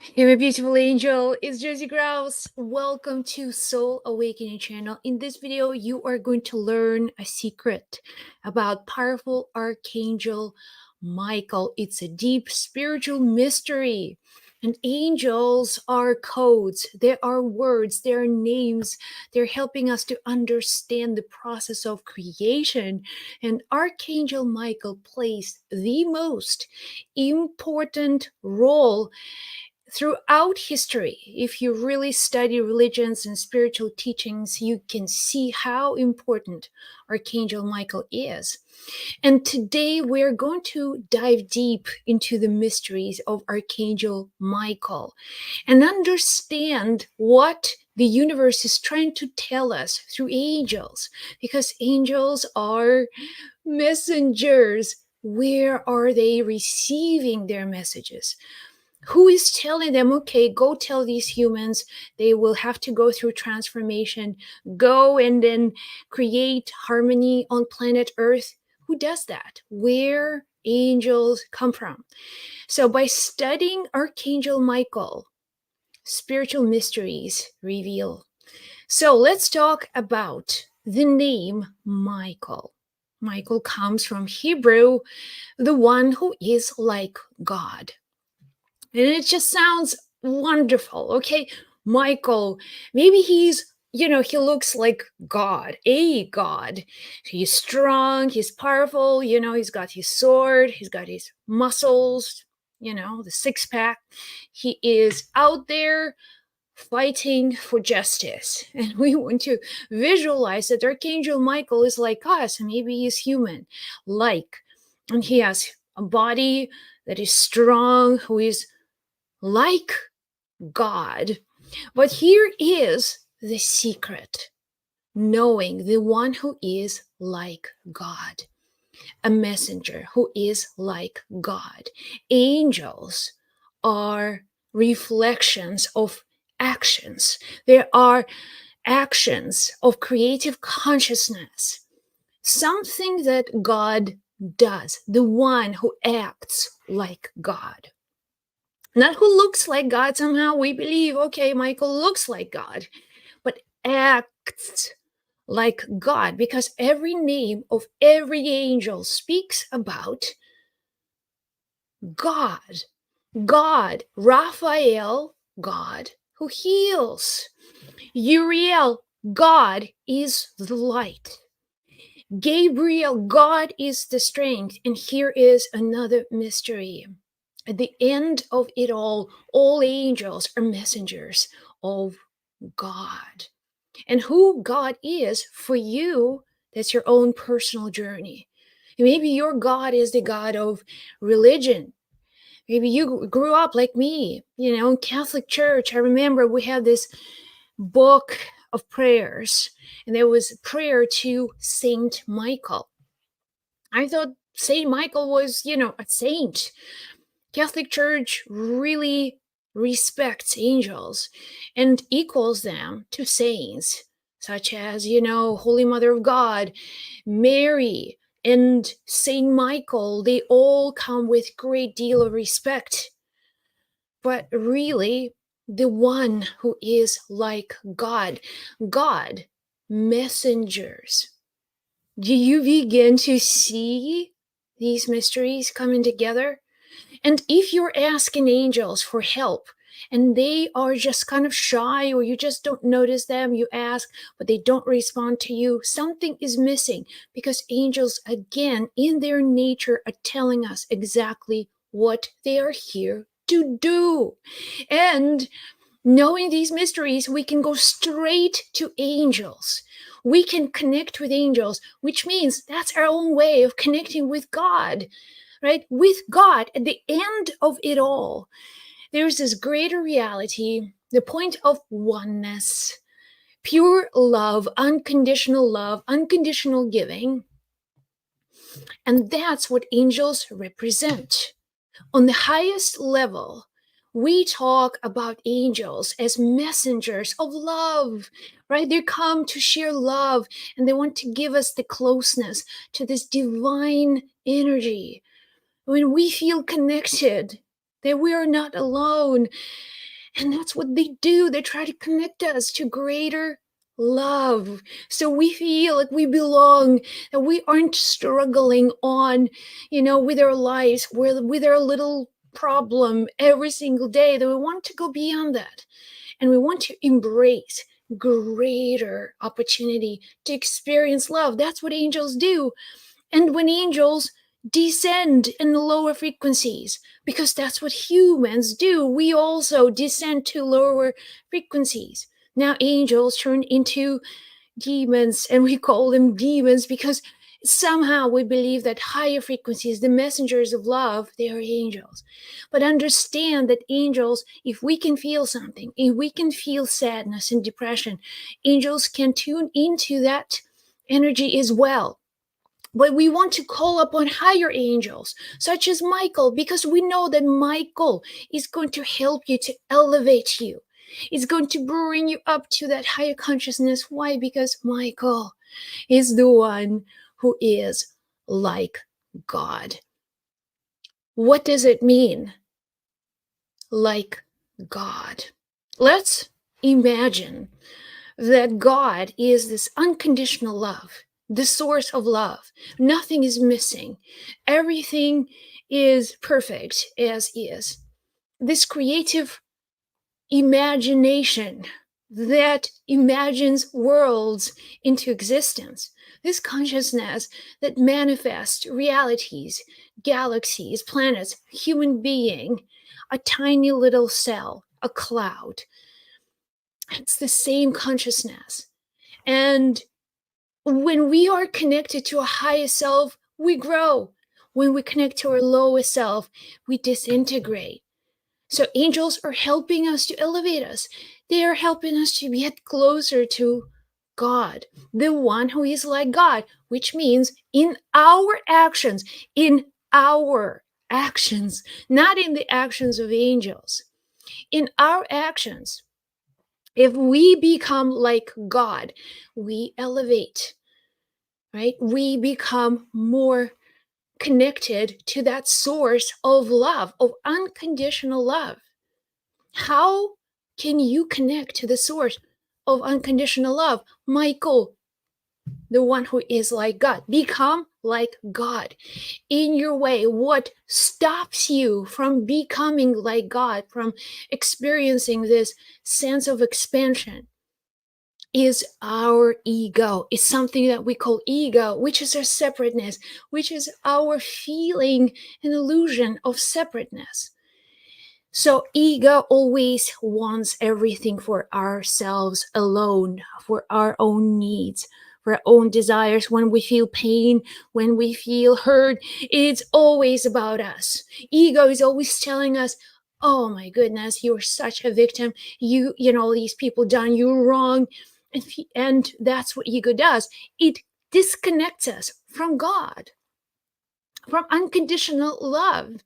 Hey, my beautiful angel, it's Josie Grouse. Welcome to Soul Awakening channel. In this video, you are going to learn a secret about powerful Archangel Michael. It's a deep spiritual mystery. And angels are codes, they are words, they are names. They're helping us to understand the process of creation. And Archangel Michael plays the most important role throughout history. If you really study religions and spiritual teachings, you can see how important Archangel Michael is. And today we're going to dive deep into the mysteries of Archangel Michael and understand what the universe is trying to tell us through angels, because angels are messengers. Where are they receiving their messages? Who is telling them, okay, go tell these humans they will have to go through transformation, go and then create harmony on planet Earth? Who does that? Where angels come from? So by studying Archangel Michael, spiritual mysteries reveal. So let's talk about the name Michael. Michael comes from Hebrew, the one who is like God. And it just sounds wonderful. Okay, Michael, maybe he looks like God, a God. He's strong, he's powerful, he's got his sword, he's got his muscles, the six pack. He is out there fighting for justice. And we want to visualize that Archangel Michael is like us. Maybe he's human, and he has a body that is strong, who is like God. But here is the secret: knowing the one who is like God, a messenger who is like God. Angels are reflections of actions, there are actions of creative consciousness, something that God does, the one who acts like God. Not who looks like God. Somehow we believe, okay, Michael looks like God, but acts like God, because every name of every angel speaks about God. God, Raphael, God who heals. Uriel, God is the light. Gabriel, God is the strength. And here is another mystery. At the end of it all angels are messengers of God. And who God is for you, that's your own personal journey. Maybe your God is the God of religion. Maybe you grew up like me, in Catholic Church. I remember we had this book of prayers, and there was a prayer to Saint Michael. I thought Saint Michael was, a saint. Catholic Church really respects angels and equals them to saints, such as, Holy Mother of God, Mary, and Saint Michael. They all come with great deal of respect. But really, the one who is like God, God, messengers. Do you begin to see these mysteries coming together? And if you're asking angels for help and they are just kind of shy, or you just don't notice them, you ask, but they don't respond to you, something is missing, because angels, again, in their nature, are telling us exactly what they are here to do. And knowing these mysteries, we can go straight to angels. We can connect with angels, which means that's our own way of connecting with God, right? With God. At the end of it all, there's this greater reality, the point of oneness, pure love, unconditional giving. And that's what angels represent. On the highest level, we talk about angels as messengers of love, right? They come to share love, and they want to give us the closeness to this divine energy. When we feel connected, that we are not alone, And that's what they do. They try to connect us to greater love. So we feel like we belong, that we aren't struggling on, with our lives, with our little problem every single day, that we want to go beyond that. And we want to embrace greater opportunity to experience love. That's what angels do. And when angels descend in the lower frequencies, because that's what humans do, we also descend to lower frequencies. Now, angels turn into demons, and we call them demons because somehow we believe that higher frequencies, the messengers of love, they are angels. But understand that angels, if we can feel something, if we can feel sadness and depression, angels can tune into that energy as well. But we want to call upon higher angels, such as Michael, because we know that Michael is going to help you, to elevate you. It's going to bring you up to that higher consciousness. Why? Because Michael is the one who is like God. What does it mean? Like God. Let's imagine that God is this unconditional love, the source of love. Nothing is missing. Everything is perfect as is. This creative imagination that imagines worlds into existence. This consciousness that manifests realities, galaxies, planets, human being, a tiny little cell, a cloud. It's the same consciousness. And when we are connected to a higher self, we grow. When we connect to our lowest self, we disintegrate. So angels are helping us to elevate us. They are helping us to get closer to God, the one who is like God, which means in our actions, not in the actions of angels, in our actions. If we become like God, we elevate, right? We become more connected to that source of love, of unconditional love. How can you connect to the source of unconditional love? Michael, the one who is like God. Become like God in your way. What stops you from becoming like God, from experiencing this sense of expansion, is our ego. It's something that we call ego, which is our separateness, which is our feeling and illusion of separateness. So ego always wants everything for ourselves alone, for our own needs, for our own desires. When we feel pain, when we feel hurt, it's always about us. Ego is always telling us, oh my goodness, you're such a victim. These people done you wrong. And that's what ego does. It disconnects us from God, from unconditional love.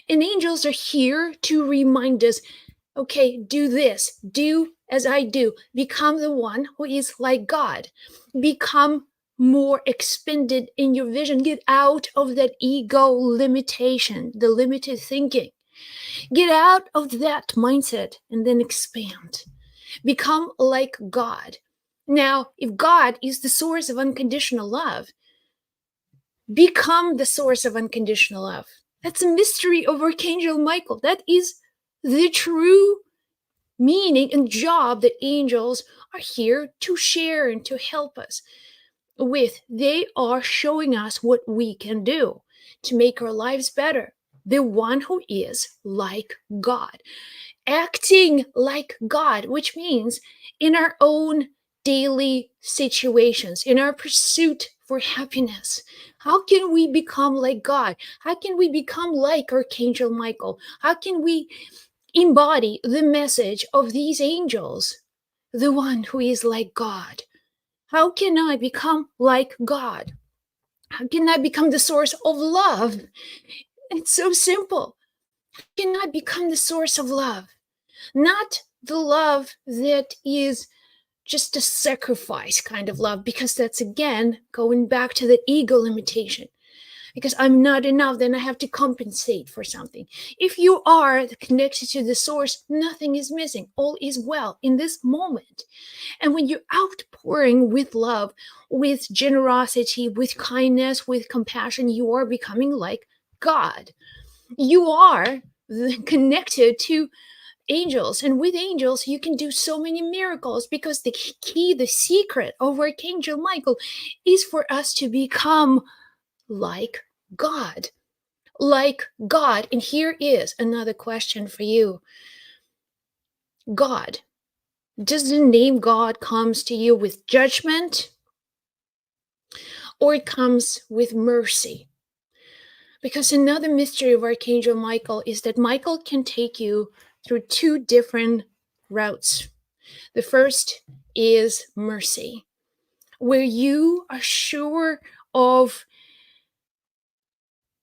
And angels are here to remind us, okay, do this, do as I do, become the one who is like God, become more expanded in your vision, get out of that ego limitation, the limited thinking, get out of that mindset and then expand, become like God. Now, if God is the source of unconditional love, become the source of unconditional love. That's a mystery of Archangel Michael. That is the true meaning and job that angels are here to share and to help us with. They are showing us what we can do to make our lives better. The one who is like God, acting like God, which means in our own daily situations, in our pursuit for happiness. How can we become like God? How can we become like Archangel Michael? How can we embody the message of these angels, the one who is like God? How can I become like God? How can I become the source of love? It's so simple. How can I become the source of love? Not the love that is just a sacrifice kind of love, because that's again going back to the ego limitation. because I'm not enough, then I have to compensate for something. If you are connected to the source, nothing is missing. All is well in this moment. And when you're outpouring with love, with generosity, with kindness, with compassion, you are becoming like God. You are connected to angels, and with angels you can do so many miracles, because the key, the secret of Archangel Michael is for us to become like God. Like God. And here is another question for you. God. Does the name God comes to you with judgment, or it comes with mercy? Because another mystery of Archangel Michael is that Michael can take you through two different routes. The first is mercy, where you are sure of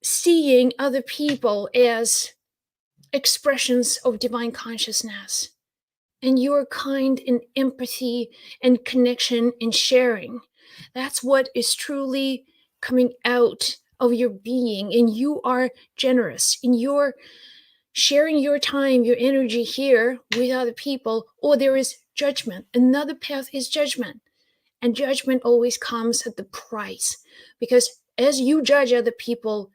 seeing other people as expressions of divine consciousness, and your kind in empathy and connection and sharing. That's what is truly coming out of your being, and you are generous in your sharing your time, your energy here with other people. Or there is judgment. Another path is judgment, and judgment always comes at the price, because as you judge other people,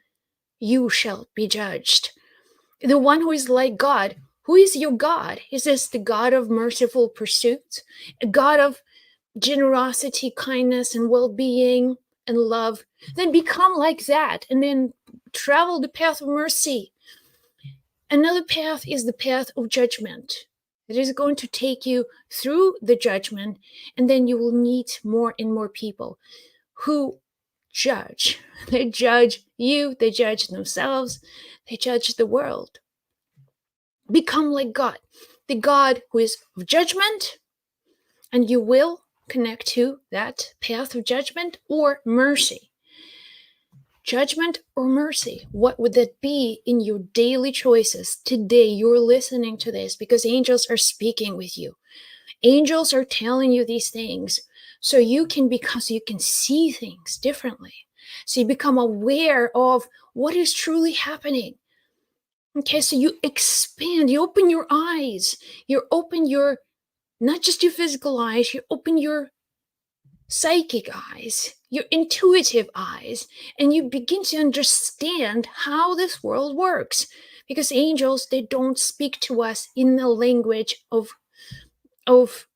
you shall be judged. The one who is like God, who is your God? Is this the God of merciful pursuits, a God of generosity, kindness, and well-being and love? Then become like that, and then travel the path of mercy. Another path is the path of judgment. It is going to take you through the judgment, and then you will meet more and more people who judge. They judge you, they judge themselves, they judge the world. Become like God, the God who is of judgment, and you will connect to that path of judgment or mercy. Judgment or mercy, what would that be in your daily choices today? You're listening to this because angels are speaking with you. Angels are telling you these things so you can, because you can see things differently. So you become aware of what is truly happening. Okay, so you expand, you open your eyes, you open your, not just your physical eyes, you open your psychic eyes, your intuitive eyes, and you begin to understand how this world works. Because angels, they don't speak to us in the language of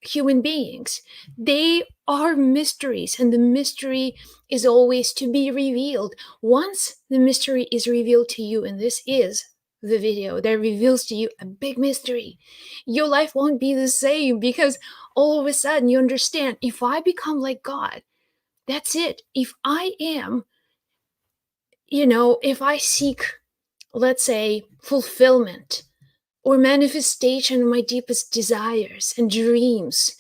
human beings. They are mysteries, and the mystery is always to be revealed. Once the mystery is revealed to you, and this is the video that reveals to you a big mystery, your life won't be the same, because all of a sudden you understand, if I become like God, that's it. If I am, if I seek, let's say, fulfillment or manifestation of my deepest desires and dreams,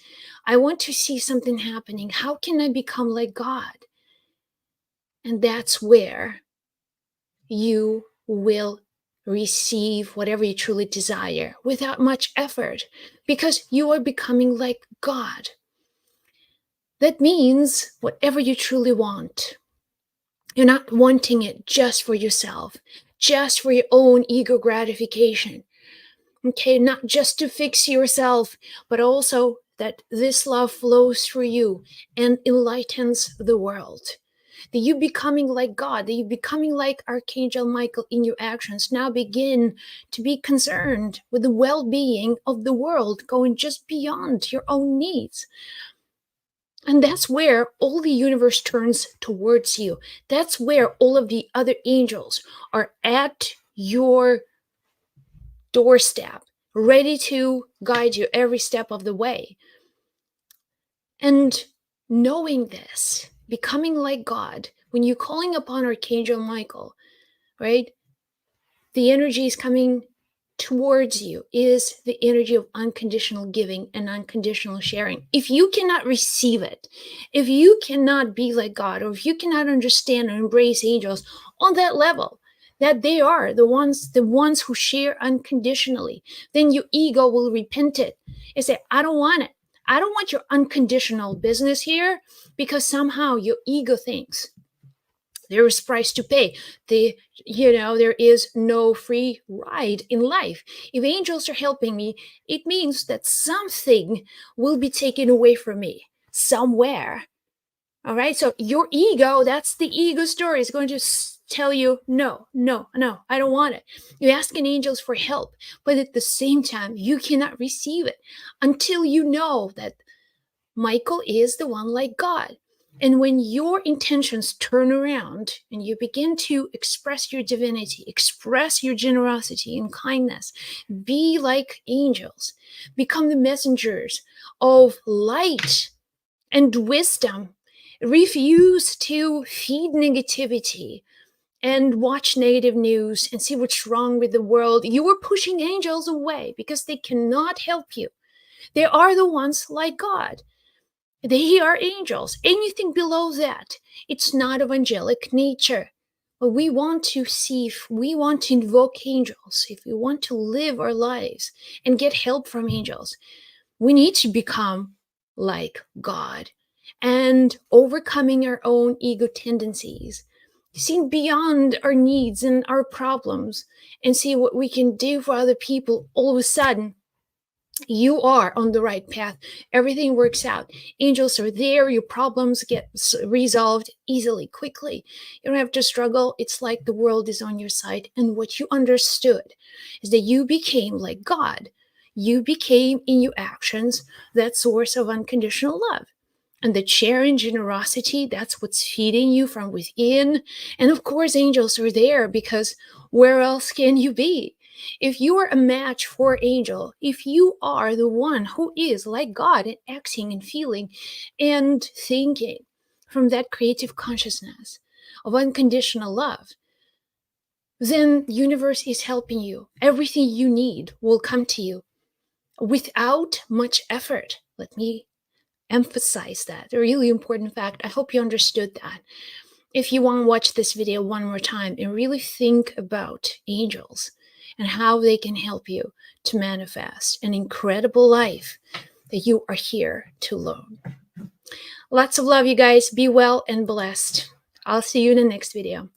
I want to see something happening. How can I become like God? And that's where you will receive whatever you truly desire without much effort, because you are becoming like God. That means whatever you truly want, you're not wanting it just for yourself, just for your own ego gratification. Okay, not just to fix yourself, but also that this love flows through you and enlightens the world. That you becoming like God, that you becoming like Archangel Michael in your actions now begin to be concerned with the well-being of the world, going just beyond your own needs. And that's where all the universe turns towards you. That's where all of the other angels are at your doorstep, ready to guide you every step of the way. And knowing this, becoming like God, when you're calling upon Archangel Michael, right? The energy is coming towards you, is the energy of unconditional giving and unconditional sharing. If you cannot receive it, if you cannot be like God, or if you cannot understand and embrace angels on that level, that they are the ones who share unconditionally, then your ego will repent it and say, I don't want it. I don't want your unconditional business here, because somehow your ego thinks There is price to pay. There is no free ride in life. If angels are helping me, it means that something will be taken away from me somewhere. All right. So your ego, that's the ego story, is going to tell you, no, no, no, I don't want it. You're asking angels for help, but at the same time, you cannot receive it until you know that Michael is the one like God. And when your intentions turn around and you begin to express your divinity, express your generosity and kindness, be like angels, become the messengers of light and wisdom, refuse to feed negativity and watch negative news and see what's wrong with the world. You are pushing angels away because they cannot help you. They are the ones like God. They are angels. Anything below that, it's not of angelic nature. But we want to see, if we want to invoke angels, if we want to live our lives and get help from angels, we need to become like God and overcoming our own ego tendencies, seeing beyond our needs and our problems and see what we can do for other people. All of a sudden, you are on the right path. Everything works out. Angels are there. Your problems get resolved easily, quickly. You don't have to struggle. It's like the world is on your side. And what you understood is that you became like God. You became in your actions that source of unconditional love. And the sharing generosity, that's what's feeding you from within. And of course, angels are there because where else can you be? If you are a match for angel, if you are the one who is like God and acting and feeling and thinking from that creative consciousness of unconditional love, then the universe is helping you. Everything you need will come to you without much effort. Let me emphasize that. A really important fact. I hope you understood that. If you want to watch this video one more time and really think about angels and how they can help you to manifest an incredible life that you are here to learn. Lots of love, you guys. Be well and blessed. I'll see you in the next video.